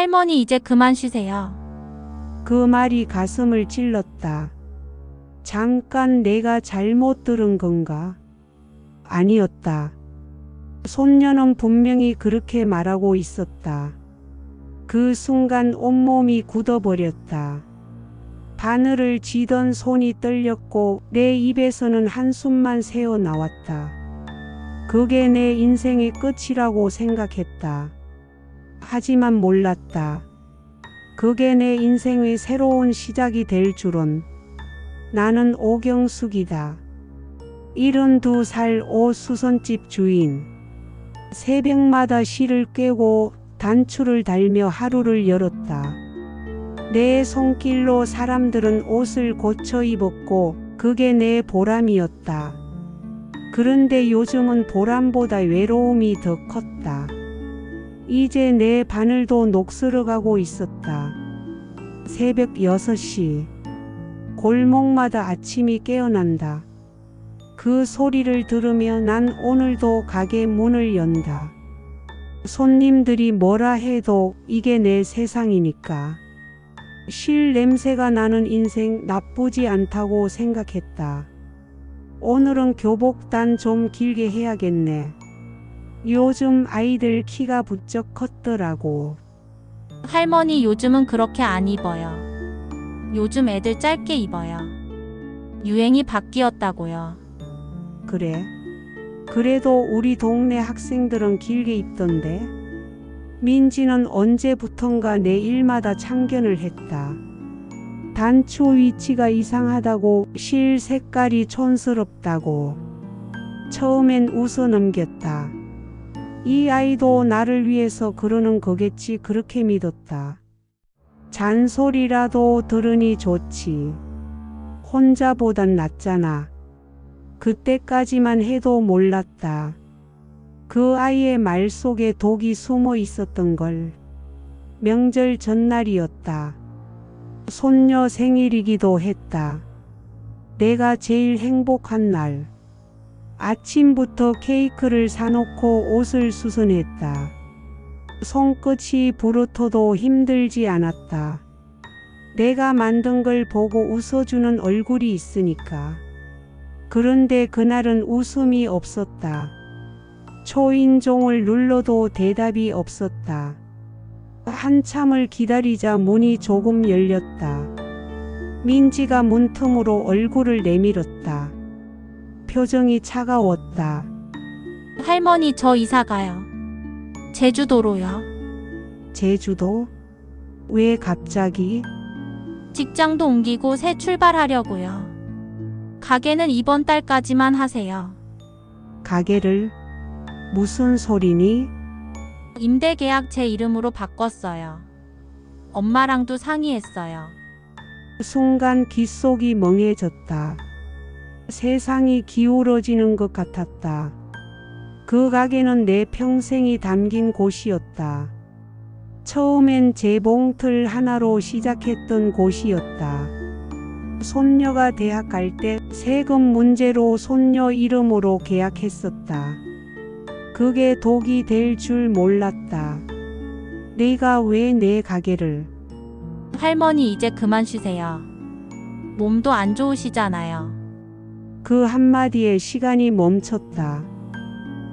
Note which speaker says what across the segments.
Speaker 1: 할머니 이제 그만 쉬세요.
Speaker 2: 그 말이 가슴을 찔렀다. 잠깐 내가 잘못 들은 건가? 아니었다. 손녀는 분명히 그렇게 말하고 있었다. 그 순간 온몸이 굳어버렸다. 바늘을 쥐던 손이 떨렸고 내 입에서는 한숨만 새어 나왔다. 그게 내 인생의 끝이라고 생각했다. 하지만 몰랐다. 그게 내 인생의 새로운 시작이 될 줄은. 나는 오경숙이다. 72살 옷수선집 주인. 새벽마다 실을 꿰고 단추를 달며 하루를 열었다. 내 손길로 사람들은 옷을 고쳐 입었고 그게 내 보람이었다. 그런데 요즘은 보람보다 외로움이 더 컸다. 이제 내 바늘도 녹슬어가고 있었다. 새벽 6시. 골목마다 아침이 깨어난다. 그 소리를 들으며 난 오늘도 가게 문을 연다. 손님들이 뭐라 해도 이게 내 세상이니까. 실 냄새가 나는 인생 나쁘지 않다고 생각했다. 오늘은 교복단 좀 길게 해야겠네. 요즘 아이들 키가 부쩍 컸더라고.
Speaker 1: 할머니 요즘은 그렇게 안 입어요. 요즘 애들 짧게 입어요. 유행이 바뀌었다고요.
Speaker 2: 그래? 그래도 우리 동네 학생들은 길게 입던데. 민지는 언제부턴가 내 일마다 참견을 했다. 단추 위치가 이상하다고, 실 색깔이 촌스럽다고. 처음엔 웃어 넘겼다. 이 아이도 나를 위해서 그러는 거겠지 그렇게 믿었다. 잔소리라도 들으니 좋지. 혼자보단 낫잖아. 그때까지만 해도 몰랐다. 그 아이의 말 속에 독이 숨어 있었던 걸. 명절 전날이었다. 손녀 생일이기도 했다. 내가 제일 행복한 날. 아침부터 케이크를 사놓고 옷을 수선했다. 손끝이 부르터도 힘들지 않았다. 내가 만든 걸 보고 웃어주는 얼굴이 있으니까. 그런데 그날은 웃음이 없었다. 초인종을 눌러도 대답이 없었다. 한참을 기다리자 문이 조금 열렸다. 민지가 문틈으로 얼굴을 내밀었다. 표정이 차가웠다.
Speaker 1: 할머니 저 이사 가요. 제주도로요.
Speaker 2: 제주도? 왜 갑자기?
Speaker 1: 직장도 옮기고 새 출발하려고요. 가게는 이번 달까지만 하세요.
Speaker 2: 가게를? 무슨 소리니?
Speaker 1: 임대 계약 제 이름으로 바꿨어요. 엄마랑도 상의했어요.
Speaker 2: 순간 귓속이 멍해졌다. 세상이 기울어지는 것 같았다. 그 가게는 내 평생이 담긴 곳이었다. 처음엔 재봉틀 하나로 시작했던 곳이었다. 손녀가 대학 갈 때 세금 문제로 손녀 이름으로 계약했었다. 그게 독이 될 줄 몰랐다. 내가 왜 내 가게를?
Speaker 1: 할머니 이제 그만 쉬세요. 몸도 안 좋으시잖아요.
Speaker 2: 그 한마디에 시간이 멈췄다.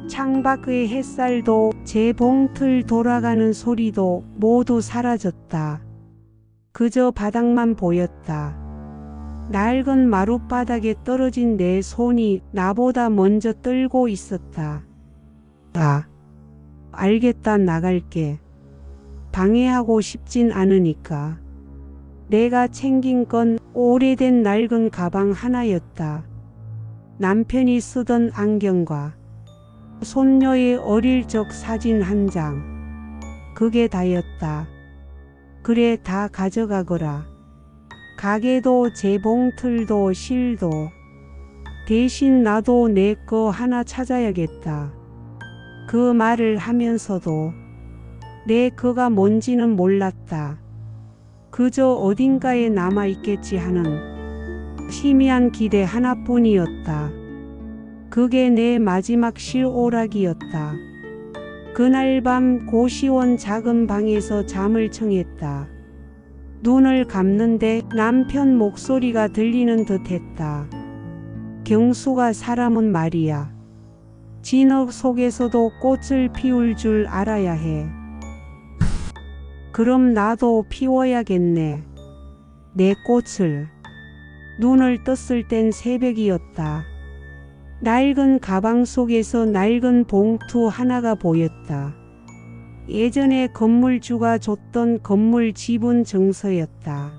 Speaker 2: 창밖의 햇살도 재봉틀 돌아가는 소리도 모두 사라졌다. 그저 바닥만 보였다. 낡은 마룻바닥에 떨어진 내 손이 나보다 먼저 떨고 있었다. 아, 알겠다. 나갈게. 방해하고 싶진 않으니까. 내가 챙긴 건 오래된 낡은 가방 하나였다. 남편이 쓰던 안경과 손녀의 어릴 적 사진 한 장. 그게 다였다. 그래, 다 가져가거라. 가게도 재봉틀도 실도. 대신 나도 내 거 하나 찾아야겠다. 그 말을 하면서도 내 거가 뭔지는 몰랐다. 그저 어딘가에 남아있겠지 하는 희미한 기대 하나뿐이었다. 그게 내 마지막 실오락이었다. 그날 밤 고시원 작은 방에서 잠을 청했다. 눈을 감는데 남편 목소리가 들리는 듯했다. 경수가 사람은 말이야. 진흙 속에서도 꽃을 피울 줄 알아야 해. 그럼 나도 피워야겠네. 내 꽃을. 눈을 떴을 땐 새벽이었다. 낡은 가방 속에서 낡은 봉투 하나가 보였다. 예전에 건물주가 줬던 건물 지분 증서였다.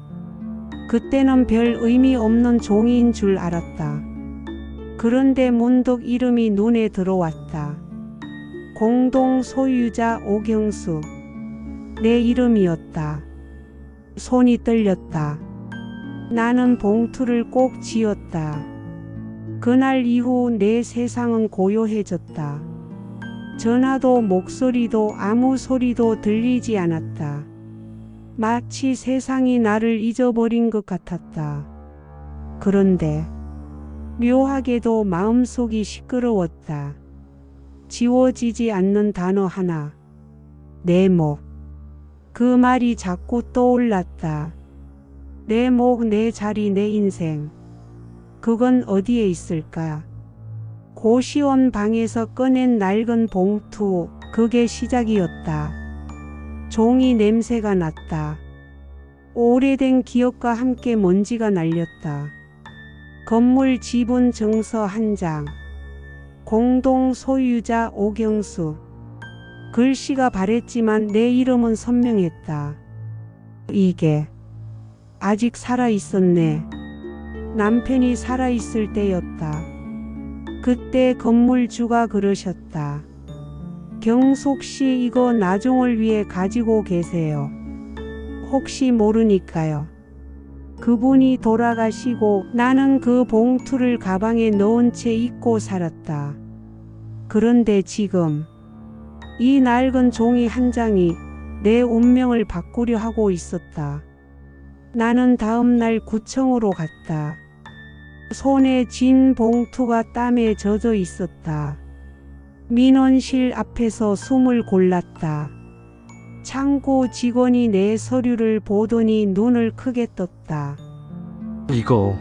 Speaker 2: 그때는 별 의미 없는 종이인 줄 알았다. 그런데 문득 이름이 눈에 들어왔다. 공동 소유자 오경수. 내 이름이었다. 손이 떨렸다. 나는 봉투를 꼭 쥐었다. 그날 이후 내 세상은 고요해졌다. 전화도 목소리도 아무 소리도 들리지 않았다. 마치 세상이 나를 잊어버린 것 같았다. 그런데 묘하게도 마음속이 시끄러웠다. 지워지지 않는 단어 하나. 내 목. 그 말이 자꾸 떠올랐다. 내 목, 내 자리, 내 인생. 그건 어디에 있을까? 고시원 방에서 꺼낸 낡은 봉투, 그게 시작이었다. 종이 냄새가 났다. 오래된 기억과 함께 먼지가 날렸다. 건물 지분 증서 한 장. 공동 소유자 오경수. 글씨가 바랬지만 내 이름은 선명했다. 이게 아직 살아있었네. 남편이 살아있을 때였다. 그때 건물주가 그러셨다. 경숙씨, 이거 나중을 위해 가지고 계세요. 혹시 모르니까요. 그분이 돌아가시고 나는 그 봉투를 가방에 넣은 채 잊고 살았다. 그런데 지금 이 낡은 종이 한 장이 내 운명을 바꾸려 하고 있었다. 나는 다음 날 구청으로 갔다. 손에 쥔 봉투가 땀에 젖어 있었다. 민원실 앞에서 숨을 골랐다. 창고 직원이 내 서류를 보더니 눈을 크게 떴다.
Speaker 3: 이거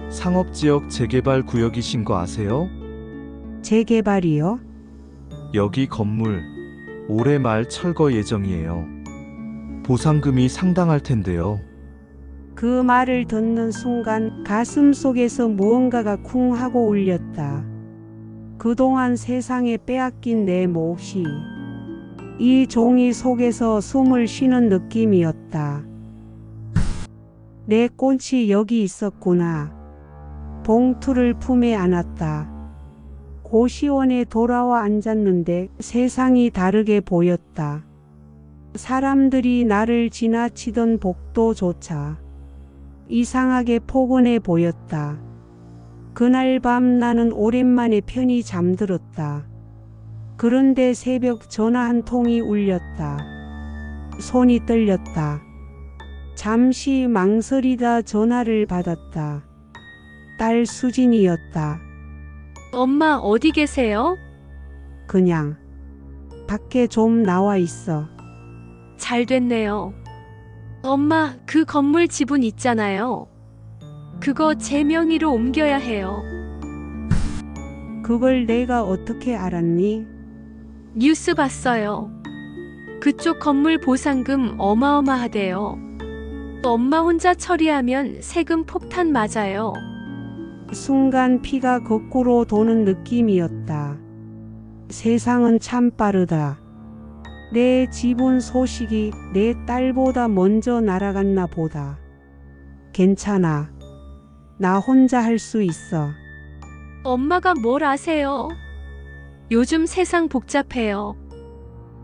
Speaker 3: 상업지역 재개발 구역이신 거 아세요?
Speaker 2: 재개발이요?
Speaker 3: 여기 건물 올해 말 철거 예정이에요. 보상금이 상당할 텐데요.
Speaker 2: 그 말을 듣는 순간 가슴 속에서 무언가가 쿵 하고 울렸다. 그동안 세상에 빼앗긴 내 몫이 이 종이 속에서 숨을 쉬는 느낌이었다. 내 꽃이 여기 있었구나. 봉투를 품에 안았다. 고시원에 돌아와 앉았는데 세상이 다르게 보였다. 사람들이 나를 지나치던 복도조차 이상하게 포근해 보였다. 그날 밤 나는 오랜만에 편히 잠들었다. 그런데 새벽 전화 한 통이 울렸다. 손이 떨렸다. 잠시 망설이다 전화를 받았다. 딸 수진이었다.
Speaker 4: 엄마 어디 계세요?
Speaker 2: 그냥 밖에 좀 나와 있어.
Speaker 4: 잘 됐네요. 엄마, 그 건물 지분 있잖아요. 그거 제 명의로 옮겨야 해요.
Speaker 2: 그걸 내가 어떻게 알았니?
Speaker 4: 뉴스 봤어요. 그쪽 건물 보상금 어마어마하대요. 엄마 혼자 처리하면 세금 폭탄 맞아요.
Speaker 2: 순간 피가 거꾸로 도는 느낌이었다. 세상은 참 빠르다. 내 지분 소식이 내 딸보다 먼저 날아갔나 보다. 괜찮아. 나 혼자 할 수 있어.
Speaker 4: 엄마가 뭘 아세요? 요즘 세상 복잡해요.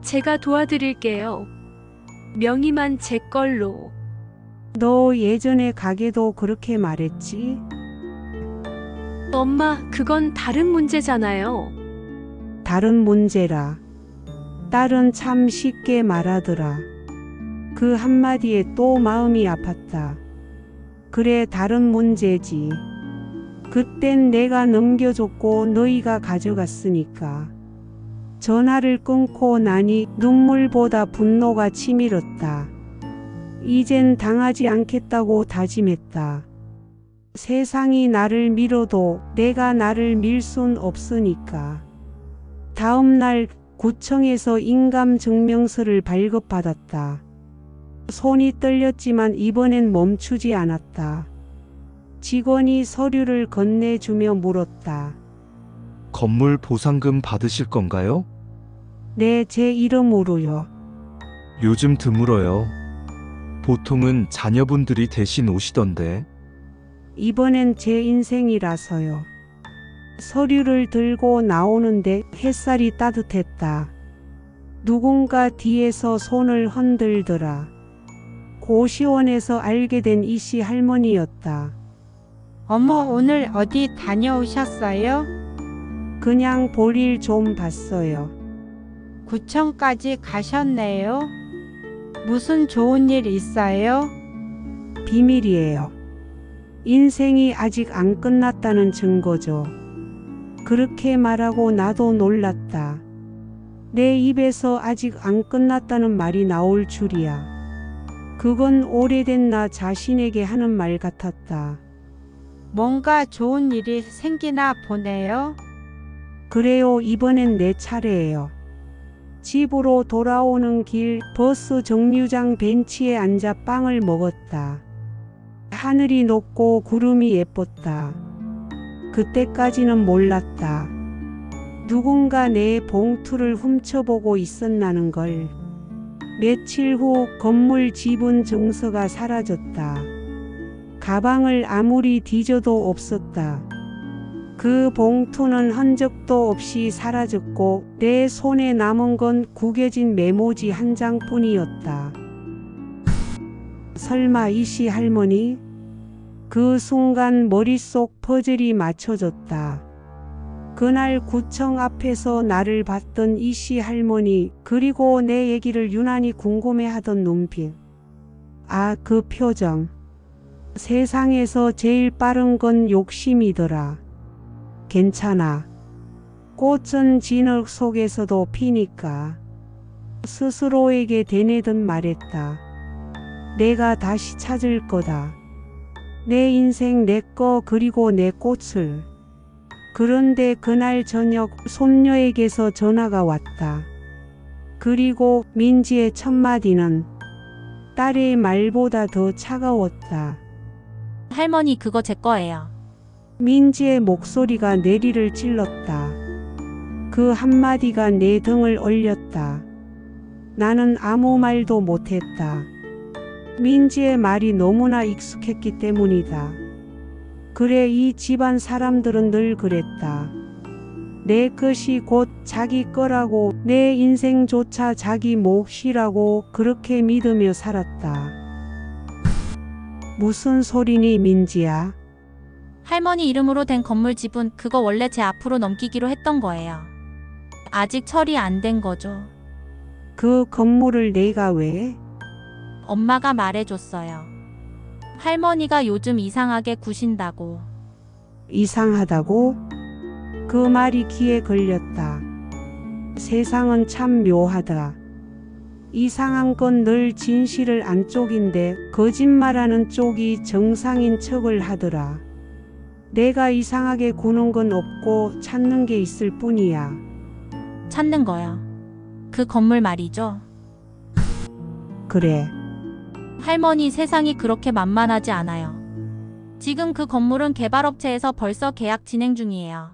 Speaker 4: 제가 도와드릴게요. 명의만 제 걸로.
Speaker 2: 너 예전에 가게도 그렇게 말했지?
Speaker 4: 엄마, 그건 다른 문제잖아요.
Speaker 2: 다른 문제라. 딸은 참 쉽게 말하더라. 그 한마디에 또 마음이 아팠다. 그래, 다른 문제지. 그땐 내가 넘겨줬고 너희가 가져갔으니까. 전화를 끊고 나니 눈물보다 분노가 치밀었다. 이젠 당하지 않겠다고 다짐했다. 세상이 나를 밀어도 내가 나를 밀 순 없으니까. 다음 날 구청에서 인감증명서를 발급받았다. 손이 떨렸지만 이번엔 멈추지 않았다. 직원이 서류를 건네주며 물었다.
Speaker 3: 건물 보상금 받으실 건가요?
Speaker 2: 네, 제 이름으로요.
Speaker 3: 요즘 드물어요. 보통은 자녀분들이 대신 오시던데.
Speaker 2: 이번엔 제 인생이라서요. 서류를 들고 나오는데 햇살이 따뜻했다. 누군가 뒤에서 손을 흔들더라. 고시원에서 알게 된 이씨 할머니였다.
Speaker 5: 어머, 오늘 어디 다녀오셨어요?
Speaker 2: 그냥 볼일 좀 봤어요.
Speaker 5: 구청까지 가셨네요. 무슨 좋은 일 있어요?
Speaker 2: 비밀이에요. 인생이 아직 안 끝났다는 증거죠. 그렇게 말하고 나도 놀랐다. 내 입에서 아직 안 끝났다는 말이 나올 줄이야. 그건 오래된 나 자신에게 하는 말 같았다.
Speaker 5: 뭔가 좋은 일이 생기나 보네요.
Speaker 2: 그래요, 이번엔 내 차례예요. 집으로 돌아오는 길 버스 정류장 벤치에 앉아 빵을 먹었다. 하늘이 높고 구름이 예뻤다. 그때까지는 몰랐다. 누군가 내 봉투를 훔쳐보고 있었나는 걸. 며칠 후 건물 지분 증서가 사라졌다. 가방을 아무리 뒤져도 없었다. 그 봉투는 흔적도 없이 사라졌고 내 손에 남은 건 구겨진 메모지 한 장뿐이었다. 설마 이씨 할머니? 그 순간 머릿속 퍼즐이 맞춰졌다. 그날 구청 앞에서 나를 봤던 이씨 할머니, 그리고 내 얘기를 유난히 궁금해하던 눈빛. 아, 그 표정. 세상에서 제일 빠른 건 욕심이더라. 괜찮아. 꽃은 진흙 속에서도 피니까. 스스로에게 되뇌듯 말했다. 내가 다시 찾을 거다. 내 인생 내 거 그리고 내 꽃을. 그런데 그날 저녁 손녀에게서 전화가 왔다. 그리고 민지의 첫마디는 딸의 말보다 더 차가웠다.
Speaker 1: 할머니, 그거 제 거예요.
Speaker 2: 민지의 목소리가 내리를 찔렀다. 그 한마디가 내 등을 얼렸다. 나는 아무 말도 못했다. 민지의 말이 너무나 익숙했기 때문이다. 그래, 이 집안 사람들은 늘 그랬다. 내 것이 곧 자기 거라고, 내 인생조차 자기 몫이라고 그렇게 믿으며 살았다. 무슨 소리니, 민지야?
Speaker 1: 할머니 이름으로 된 건물 지분, 그거 원래 제 앞으로 넘기기로 했던 거예요. 아직 처리 안 된 거죠.
Speaker 2: 그 건물을 내가 왜?
Speaker 1: 엄마가 말해줬어요. 할머니가 요즘 이상하게 구신다고.
Speaker 2: 이상하다고? 그 말이 귀에 걸렸다. 세상은 참 묘하다. 이상한 건 늘 진실을 안 쪽인데 거짓말하는 쪽이 정상인 척을 하더라. 내가 이상하게 구는 건 없고 찾는 게 있을 뿐이야.
Speaker 1: 찾는 거요. 그 건물 말이죠.
Speaker 2: 그래.
Speaker 1: 할머니, 세상이 그렇게 만만하지 않아요. 지금 그 건물은 개발업체에서 벌써 계약 진행 중이에요.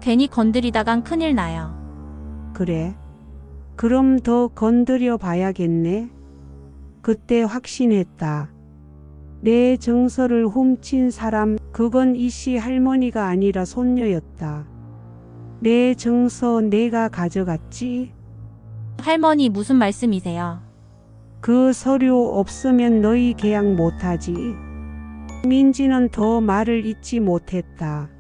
Speaker 1: 괜히 건드리다간 큰일 나요.
Speaker 2: 그래. 그럼 더 건드려 봐야겠네. 그때 확신했다. 내 정서를 훔친 사람, 그건 이씨 할머니가 아니라 손녀였다. 내 정서 내가 가져갔지?
Speaker 1: 할머니, 무슨 말씀이세요?
Speaker 2: 그 서류 없으면 너희 계약 못하지. 민지는 더 말을 잇지 못했다.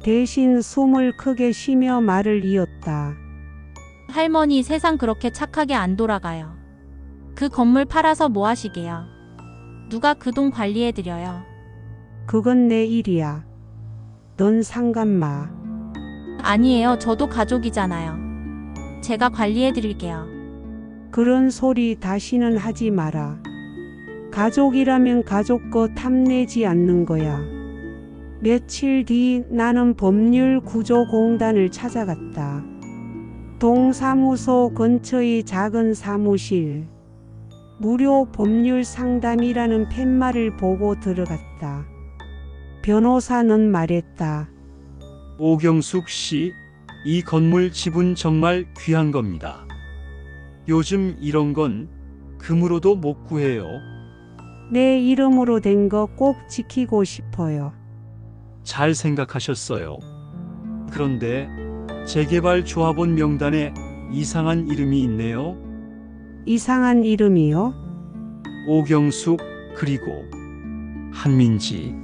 Speaker 2: 대신 숨을 크게 쉬며 말을 이었다.
Speaker 1: 할머니, 세상 그렇게 착하게 안 돌아가요. 그 건물 팔아서 뭐 하시게요? 누가 그 돈 관리해드려요?
Speaker 2: 그건 내 일이야. 넌 상관 마.
Speaker 1: 아니에요. 저도 가족이잖아요. 제가 관리해 드릴게요.
Speaker 2: 그런 소리 다시는 하지 마라. 가족이라면 가족 거 탐내지 않는 거야. 며칠 뒤 나는 법률구조공단을 찾아갔다. 동사무소 근처의 작은 사무실. 무료 법률 상담이라는 팻말을 보고 들어갔다. 변호사는 말했다.
Speaker 6: 오경숙 씨, 이 건물 지분 정말 귀한 겁니다. 요즘 이런 건 금으로도 못 구해요.
Speaker 2: 내 이름으로 된 거 꼭 지키고 싶어요.
Speaker 6: 잘 생각하셨어요. 그런데 재개발 조합원 명단에 이상한 이름이 있네요.
Speaker 2: 이상한 이름이요?
Speaker 6: 오경숙 그리고 한민지.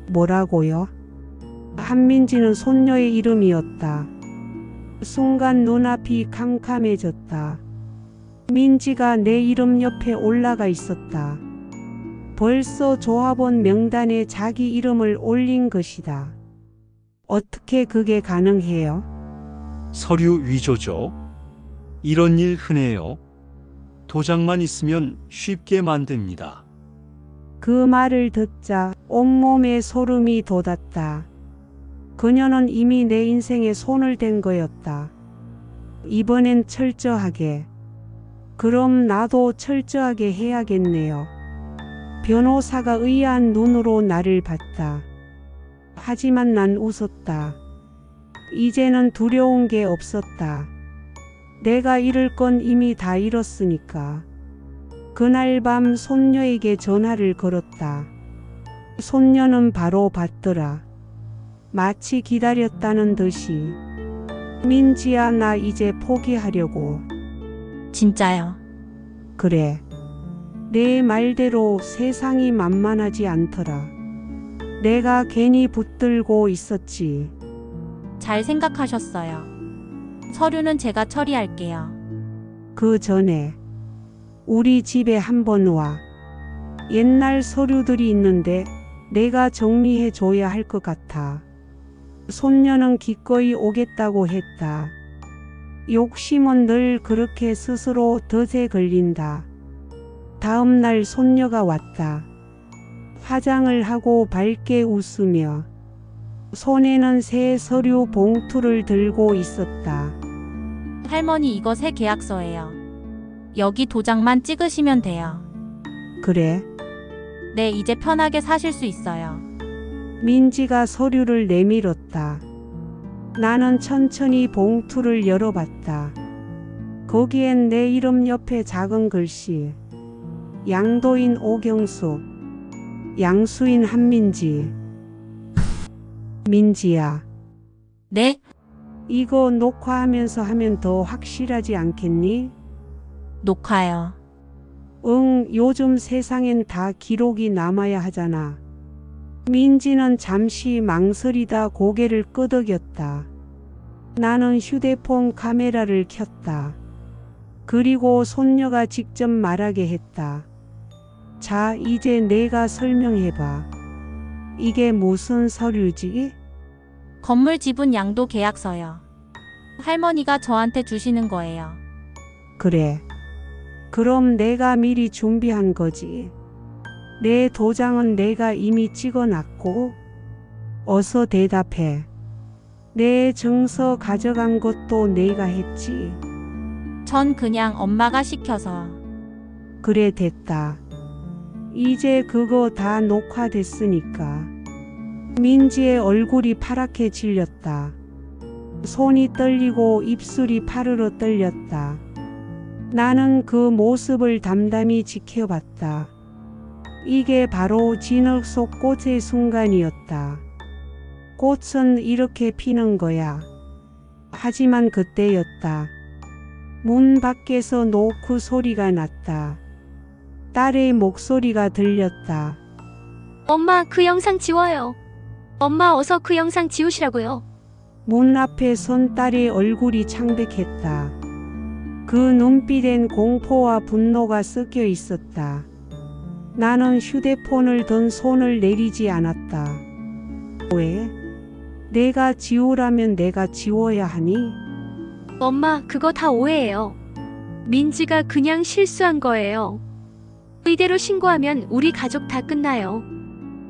Speaker 2: 뭐라고요? 한민지는 손녀의 이름이었다. 순간 눈앞이 캄캄해졌다. 민지가 내 이름 옆에 올라가 있었다. 벌써 조합원 명단에 자기 이름을 올린 것이다. 어떻게 그게 가능해요?
Speaker 6: 서류 위조죠. 이런 일 흔해요. 도장만 있으면 쉽게 만듭니다.
Speaker 2: 그 말을 듣자 온몸에 소름이 돋았다. 그녀는 이미 내 인생에 손을 댄 거였다. 이번엔 철저하게. 그럼 나도 철저하게 해야겠네요. 변호사가 의아한 눈으로 나를 봤다. 하지만 난 웃었다. 이제는 두려운 게 없었다. 내가 잃을 건 이미 다 잃었으니까. 그날 밤 손녀에게 전화를 걸었다. 손녀는 바로 받더라. 마치 기다렸다는 듯이. 민지야, 나 이제 포기하려고.
Speaker 1: 진짜요.
Speaker 2: 그래. 내 말대로 세상이 만만하지 않더라. 내가 괜히 붙들고 있었지.
Speaker 1: 잘 생각하셨어요. 서류는 제가 처리할게요.
Speaker 2: 그 전에 우리 집에 한번 와. 옛날 서류들이 있는데 내가 정리해 줘야 할 것 같아. 손녀는 기꺼이 오겠다고 했다. 욕심은 늘 그렇게 스스로 덫에 걸린다. 다음 날 손녀가 왔다. 화장을 하고 밝게 웃으며 손에는 새 서류 봉투를 들고 있었다.
Speaker 1: 할머니, 이거 새 계약서예요. 여기 도장만 찍으시면 돼요.
Speaker 2: 그래?
Speaker 1: 네, 이제 편하게 사실 수 있어요.
Speaker 2: 민지가 서류를 내밀었다. 나는 천천히 봉투를 열어봤다. 거기엔 내 이름 옆에 작은 글씨. 양도인 오경숙, 양수인 한민지. 민지야,
Speaker 1: 네?
Speaker 2: 이거 녹화하면서 하면 더 확실하지 않겠니?
Speaker 1: 녹화요.
Speaker 2: 응, 요즘 세상엔 다 기록이 남아야 하잖아. 민지는 잠시 망설이다 고개를 끄덕였다. 나는 휴대폰 카메라를 켰다. 그리고 손녀가 직접 말하게 했다. 자, 이제 내가 설명해봐. 이게 무슨 서류지?
Speaker 1: 건물 지분 양도 계약서요. 할머니가 저한테 주시는 거예요.
Speaker 2: 그래. 그럼 내가 미리 준비한 거지. 내 도장은 내가 이미 찍어놨고. 어서 대답해. 내 증서 가져간 것도 내가 했지.
Speaker 1: 전 그냥 엄마가 시켜서.
Speaker 2: 그래, 됐다. 이제 그거 다 녹화됐으니까. 민지의 얼굴이 파랗게 질렸다. 손이 떨리고 입술이 파르르 떨렸다. 나는 그 모습을 담담히 지켜봤다. 이게 바로 진흙 속 꽃의 순간이었다. 꽃은 이렇게 피는 거야. 하지만 그때였다. 문 밖에서 노크 소리가 났다. 딸의 목소리가 들렸다.
Speaker 4: 엄마, 그 영상 지워요. 엄마, 어서 그 영상 지우시라고요.
Speaker 2: 문 앞에 선 딸의 얼굴이 창백했다. 그 눈빛엔 공포와 분노가 섞여 있었다. 나는 휴대폰을 든 손을 내리지 않았다. 왜? 내가 지우라면 내가 지워야 하니?
Speaker 4: 엄마, 그거 다 오해예요. 민지가 그냥 실수한 거예요. 이대로 신고하면 우리 가족 다 끝나요.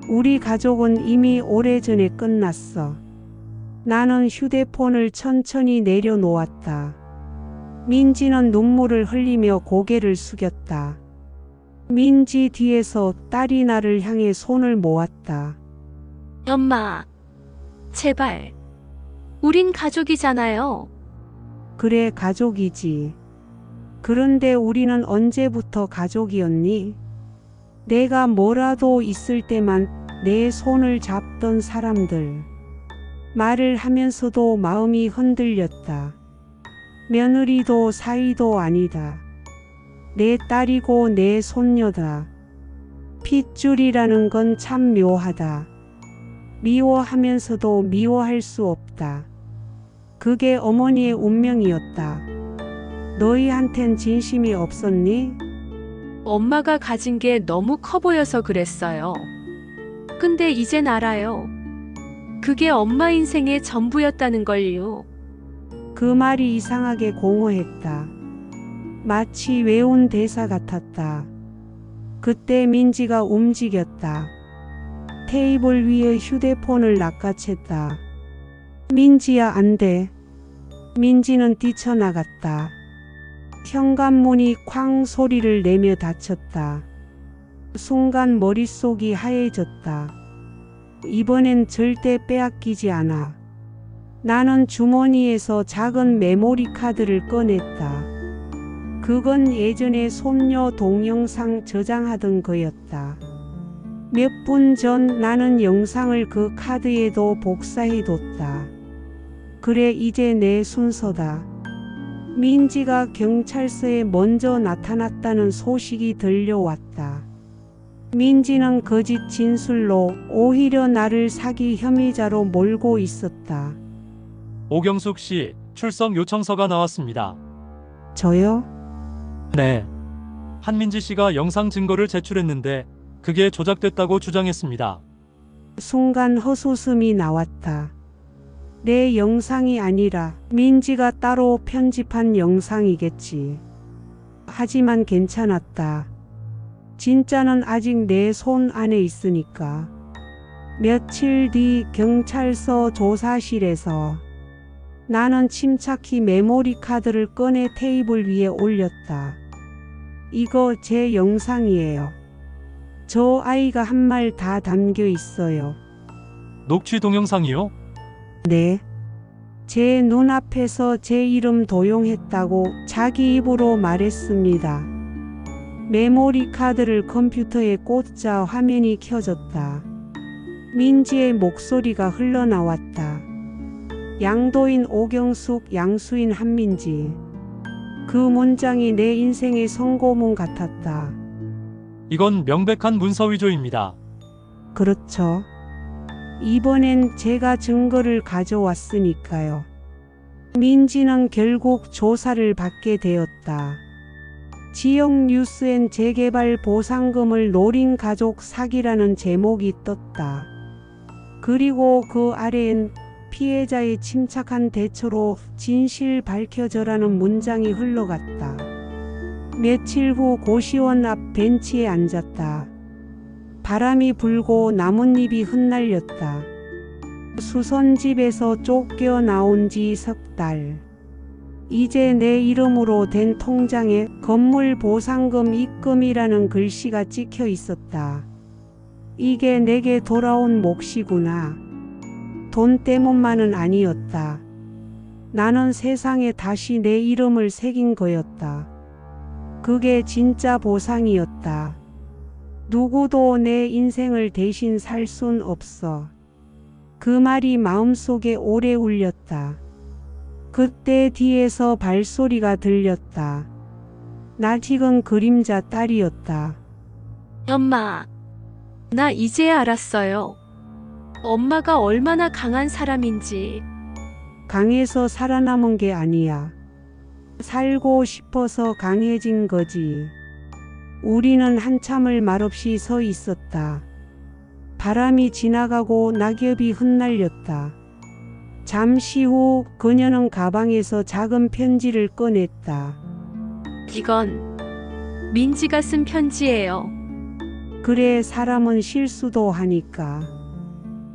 Speaker 2: 우리 가족은 이미 오래전에 끝났어. 나는 휴대폰을 천천히 내려놓았다. 민지는 눈물을 흘리며 고개를 숙였다. 민지 뒤에서 딸이 나를 향해 손을 모았다.
Speaker 4: 엄마, 제발. 우린 가족이잖아요.
Speaker 2: 그래, 가족이지. 그런데 우리는 언제부터 가족이었니? 내가 뭐라도 있을 때만 내 손을 잡던 사람들. 말을 하면서도 마음이 흔들렸다. 며느리도 사위도 아니다. 내 딸이고 내 손녀다. 핏줄이라는 건 참 묘하다. 미워하면서도 미워할 수 없다. 그게 어머니의 운명이었다. 너희한텐 진심이 없었니?
Speaker 7: 엄마가 가진 게 너무 커 보여서 그랬어요. 근데 이젠 알아요. 그게 엄마 인생의 전부였다는 걸요.
Speaker 2: 그 말이 이상하게 공허했다. 마치 외운 대사 같았다. 그때 민지가 움직였다. 테이블 위에 휴대폰을 낚아챘다. 민지야, 안 돼. 민지는 뛰쳐나갔다. 현관문이 쾅 소리를 내며 닫혔다. 순간 머릿속이 하얘졌다. 이번엔 절대 빼앗기지 않아. 나는 주머니에서 작은 메모리 카드를 꺼냈다. 그건 예전에 손녀 동영상 저장하던 거였다. 몇 분 전 나는 영상을 그 카드에도 복사해뒀다. 그래, 이제 내 순서다. 민지가 경찰서에 먼저 나타났다는 소식이 들려왔다. 민지는 거짓 진술로 오히려 나를 사기 혐의자로 몰고 있었다.
Speaker 6: 오경숙 씨, 출석 요청서가 나왔습니다.
Speaker 2: 저요?
Speaker 6: 네. 한민지 씨가 영상 증거를 제출했는데 그게 조작됐다고 주장했습니다.
Speaker 2: 순간 헛웃음이 나왔다. 내 영상이 아니라 민지가 따로 편집한 영상이겠지. 하지만 괜찮았다. 진짜는 아직 내 손 안에 있으니까. 며칠 뒤 경찰서 조사실에서 나는 침착히 메모리 카드를 꺼내 테이블 위에 올렸다. 이거 제 영상이에요. 저 아이가 한 말 다 담겨 있어요.
Speaker 6: 녹취 동영상이요?
Speaker 2: 네. 제 눈앞에서 제 이름 도용했다고 자기 입으로 말했습니다. 메모리 카드를 컴퓨터에 꽂자 화면이 켜졌다. 민지의 목소리가 흘러나왔다. 양도인 오경숙, 양수인 한민지. 그 문장이 내 인생의 선고문 같았다.
Speaker 6: 이건 명백한 문서 위조입니다.
Speaker 2: 그렇죠. 이번엔 제가 증거를 가져왔으니까요. 민지는 결국 조사를 받게 되었다. 지역 뉴스엔 재개발 보상금을 노린 가족 사기라는 제목이 떴다. 그리고 그 아래엔 피해자의 침착한 대처로 진실 밝혀져라는 문장이 흘러갔다. 며칠 후 고시원 앞 벤치에 앉았다. 바람이 불고 나뭇잎이 흩날렸다. 수선집에서 쫓겨 나온 지 석 달. 이제 내 이름으로 된 통장에 건물 보상금 입금이라는 글씨가 찍혀 있었다. 이게 내게 돌아온 몫이구나. 돈 때문만은 아니었다. 나는 세상에 다시 내 이름을 새긴 거였다. 그게 진짜 보상이었다. 누구도 내 인생을 대신 살 순 없어. 그 말이 마음속에 오래 울렸다. 그때 뒤에서 발소리가 들렸다. 낯익은 그림자 딸이었다.
Speaker 7: 엄마, 나 이제 알았어요. 엄마가 얼마나 강한 사람인지.
Speaker 2: 강해서 살아남은 게 아니야. 살고 싶어서 강해진 거지. 우리는 한참을 말없이 서 있었다. 바람이 지나가고 낙엽이 흩날렸다. 잠시 후 그녀는 가방에서 작은 편지를 꺼냈다.
Speaker 7: 이건 민지가 쓴 편지예요.
Speaker 2: 그래, 사람은 실수도 하니까.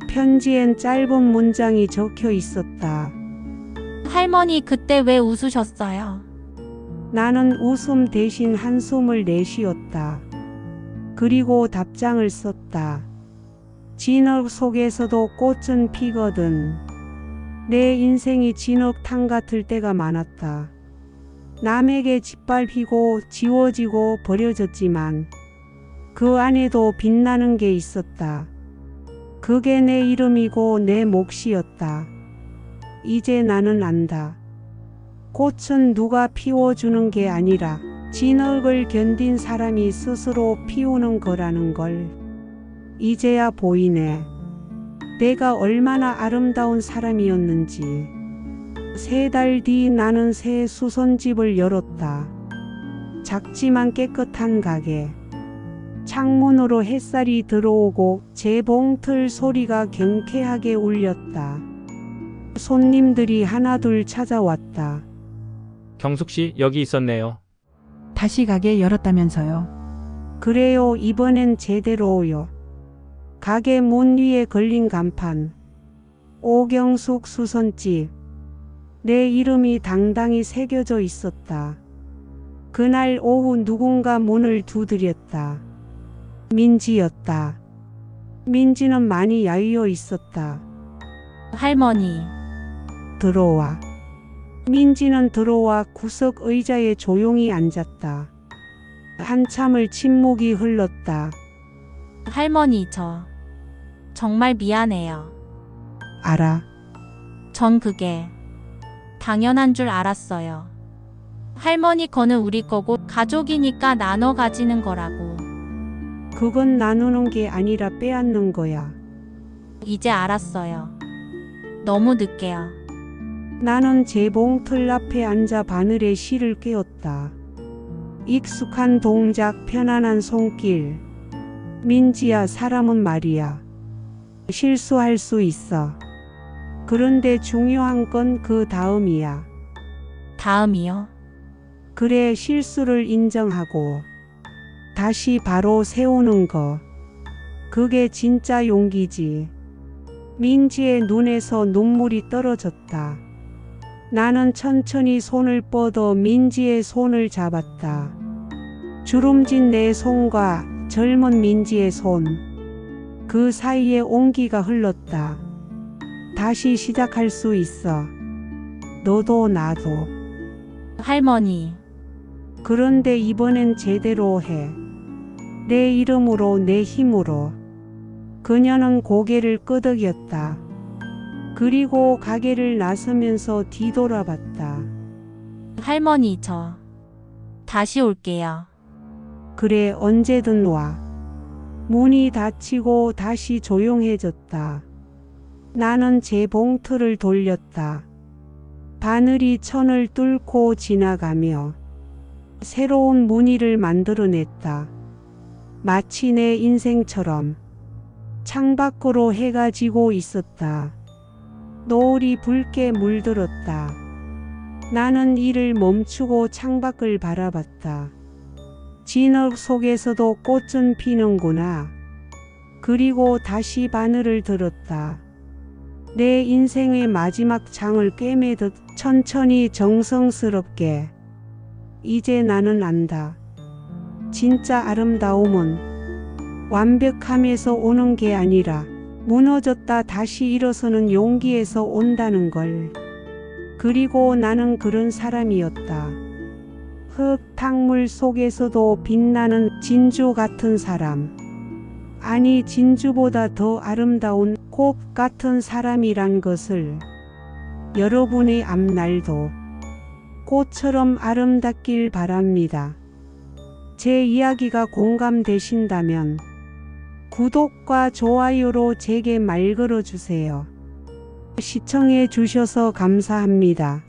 Speaker 2: 편지엔 짧은 문장이 적혀 있었다.
Speaker 1: 할머니 그때 왜 웃으셨어요?
Speaker 2: 나는 웃음 대신 한숨을 내쉬었다. 그리고 답장을 썼다. 진흙 속에서도 꽃은 피거든. 내 인생이 진흙탕 같을 때가 많았다. 남에게 짓밟히고 지워지고 버려졌지만 그 안에도 빛나는 게 있었다. 그게 내 이름이고 내 몫이었다. 이제 나는 안다. 꽃은 누가 피워주는 게 아니라 진흙을 견딘 사람이 스스로 피우는 거라는 걸 이제야 보이네. 내가 얼마나 아름다운 사람이었는지. 3달 뒤 나는 새 수선집을 열었다. 작지만 깨끗한 가게. 창문으로 햇살이 들어오고 재봉틀 소리가 경쾌하게 울렸다. 손님들이 하나둘 찾아왔다.
Speaker 8: 경숙 씨, 여기 있었네요.
Speaker 9: 다시 가게 열었다면서요.
Speaker 2: 그래요, 이번엔 제대로요. 가게 문 위에 걸린 간판. 오경숙 수선집. 내 이름이 당당히 새겨져 있었다. 그날 오후 누군가 문을 두드렸다. 민지였다. 민지는 많이 야위어 있었다.
Speaker 1: 할머니.
Speaker 2: 들어와. 민지는 들어와 구석 의자에 조용히 앉았다. 한참을 침묵이 흘렀다.
Speaker 1: 할머니 저 정말 미안해요.
Speaker 2: 알아.
Speaker 1: 전 그게 당연한 줄 알았어요. 할머니 거는 우리 거고 가족이니까 나눠 가지는 거라고.
Speaker 2: 그건 나누는 게 아니라 빼앗는 거야.
Speaker 1: 이제 알았어요. 너무 늦게요.
Speaker 2: 나는 재봉틀 앞에 앉아 바늘에 실을 꿰었다. 익숙한 동작, 편안한 손길. 민지야, 사람은 말이야. 실수할 수 있어. 그런데 중요한 건 그 다음이야.
Speaker 1: 다음이요?
Speaker 2: 그래, 실수를 인정하고 다시 바로 세우는 거. 그게 진짜 용기지. 민지의 눈에서 눈물이 떨어졌다. 나는 천천히 손을 뻗어 민지의 손을 잡았다. 주름진 내 손과 젊은 민지의 손. 그 사이에 온기가 흘렀다. 다시 시작할 수 있어. 너도 나도.
Speaker 1: 할머니.
Speaker 2: 그런데 이번엔 제대로 해. 내 이름으로, 내 힘으로. 그녀는 고개를 끄덕였다. 그리고 가게를 나서면서 뒤돌아봤다.
Speaker 1: 할머니 저 다시 올게요.
Speaker 2: 그래, 언제든 와. 문이 닫히고 다시 조용해졌다. 나는 재봉틀을 돌렸다. 바늘이 천을 뚫고 지나가며 새로운 무늬를 만들어냈다. 마치 내 인생처럼. 창밖으로 해가 지고 있었다. 노을이 붉게 물들었다. 나는 일을 멈추고 창밖을 바라봤다. 진흙 속에서도 꽃은 피는구나. 그리고 다시 바늘을 들었다. 내 인생의 마지막 장을 꿰매듯 천천히 정성스럽게. 이제 나는 안다. 진짜 아름다움은 완벽함에서 오는 게 아니라 무너졌다 다시 일어서는 용기에서 온다는 걸. 그리고 나는 그런 사람이었다. 흙, 탕물 속에서도 빛나는 진주 같은 사람. 아니, 진주보다 더 아름다운 꽃 같은 사람이란 것을. 여러분의 앞날도 꽃처럼 아름답길 바랍니다. 제 이야기가 공감되신다면 구독과 좋아요로 제게 말 걸어주세요. 시청해 주셔서 감사합니다.